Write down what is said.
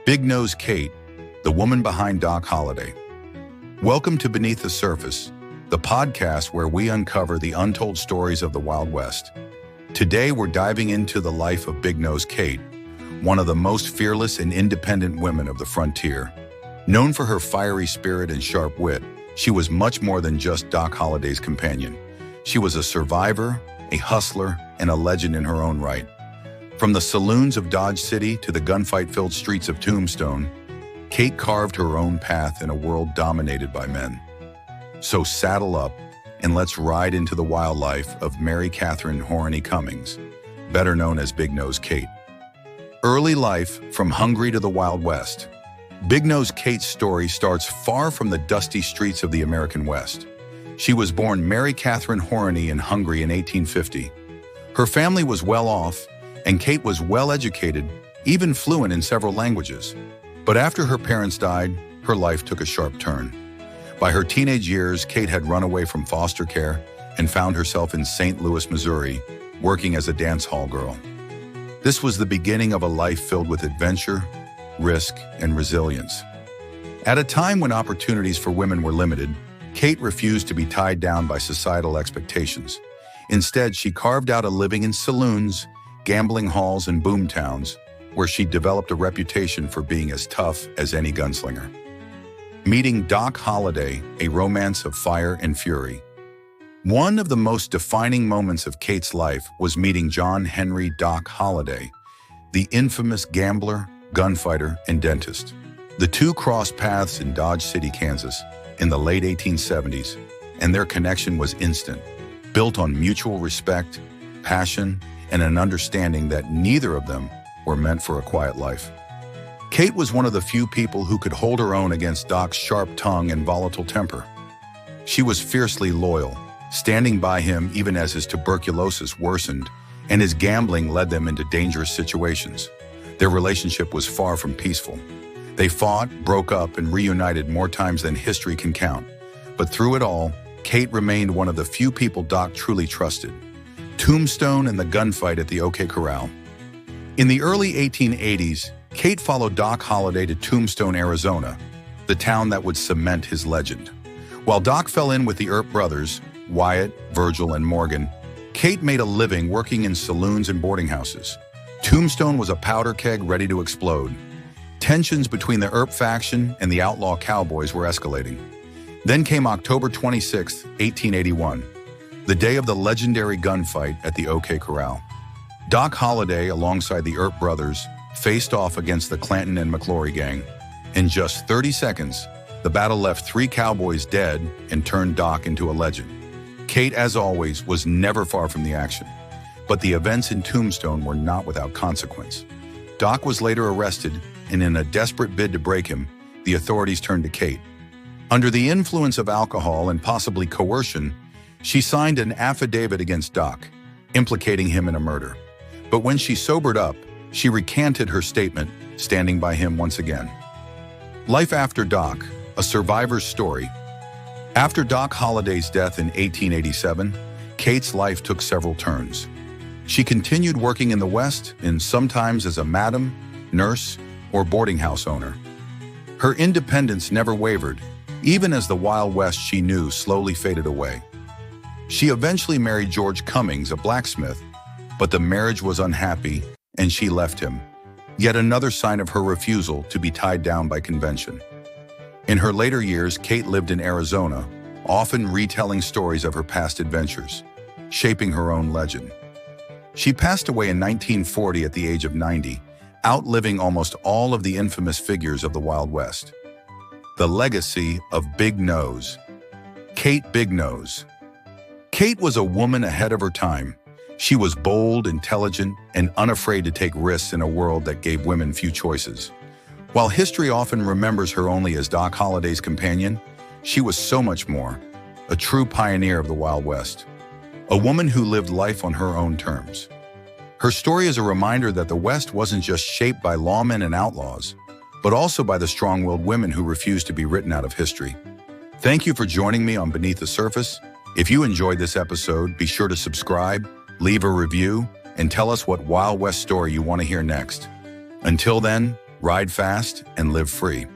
Big Nose Kate, the woman behind Doc Holliday. Welcome to Beneath the Surface, the podcast where we uncover the untold stories of the Wild West. Today we're diving into the life of Big Nose Kate, one of the most fearless and independent women of the frontier. Known for her fiery spirit and sharp wit, she was much more than just Doc Holliday's companion. She was a survivor, a hustler, and a legend in her own right. From the saloons of Dodge City to the gunfight-filled streets of Tombstone, Kate carved her own path in a world dominated by men. So saddle up and let's ride into the wild life of Mary Catherine Horney Cummings, better known as Big Nose Kate. Early life from Hungary to the Wild West. Big Nose Kate's story starts far from the dusty streets of the American West. She was born Mary Catherine Horney in Hungary in 1850. Her family was well off, and Kate was well educated, even fluent in several languages. But after her parents died, her life took a sharp turn. By her teenage years, Kate had run away from foster care and found herself in St. Louis, Missouri, working as a dance hall girl. This was the beginning of a life filled with adventure, risk, and resilience. At a time when opportunities for women were limited, Kate refused to be tied down by societal expectations. Instead, she carved out a living in saloons, gambling halls, and boomtowns, where she developed a reputation for being as tough as any gunslinger. Meeting Doc Holliday, a romance of fire and fury. One of the most defining moments of Kate's life was meeting John Henry Doc Holliday, the infamous gambler, gunfighter, and dentist. The two crossed paths in Dodge City, Kansas, in the late 1870s, and their connection was instant, built on mutual respect, passion, and an understanding that neither of them were meant for a quiet life. Kate was one of the few people who could hold her own against Doc's sharp tongue and volatile temper. She was fiercely loyal, standing by him even as his tuberculosis worsened and his gambling led them into dangerous situations. Their relationship was far from peaceful. They fought, broke up, and reunited more times than history can count. But through it all, Kate remained one of the few people Doc truly trusted. Tombstone and the gunfight at the OK Corral. In the early 1880s, Kate followed Doc Holliday to Tombstone, Arizona, the town that would cement his legend. While Doc fell in with the Earp brothers, Wyatt, Virgil, and Morgan, Kate made a living working in saloons and boarding houses. Tombstone was a powder keg ready to explode. Tensions between the Earp faction and the outlaw cowboys were escalating. Then came October 26, 1881, the day of the legendary gunfight at the OK Corral. Doc Holliday, alongside the Earp brothers, faced off against the Clanton and McClory gang. In just 30 seconds, the battle left 3 cowboys dead and turned Doc into a legend. Kate, as always, was never far from the action. But the events in Tombstone were not without consequence. Doc was later arrested, and in a desperate bid to break him, the authorities turned to Kate. Under the influence of alcohol and possibly coercion, she signed an affidavit against Doc, implicating him in a murder. But when she sobered up, she recanted her statement, standing by him once again. Life after Doc, a survivor's story. After Doc Holliday's death in 1887, Kate's life took several turns. She continued working in the West, and sometimes as a madam, nurse, or boarding house owner. Her independence never wavered, even as the Wild West she knew slowly faded away. She eventually married George Cummings, a blacksmith, but the marriage was unhappy and she left him, yet another sign of her refusal to be tied down by convention. In her later years, Kate lived in Arizona, often retelling stories of her past adventures, shaping her own legend. She passed away in 1940 at the age of 90, outliving almost all of the infamous figures of the Wild West. The legacy of Big Nose. Kate Big Nose. Kate was a woman ahead of her time. She was bold, intelligent, and unafraid to take risks in a world that gave women few choices. While history often remembers her only as Doc Holliday's companion, she was so much more, a true pioneer of the Wild West. A woman who lived life on her own terms. Her story is a reminder that the West wasn't just shaped by lawmen and outlaws, but also by the strong-willed women who refused to be written out of history. Thank you for joining me on Beneath the Surface. If you enjoyed this episode, be sure to subscribe, leave a review, and tell us what Wild West story you want to hear next. Until then, Ride fast and live free.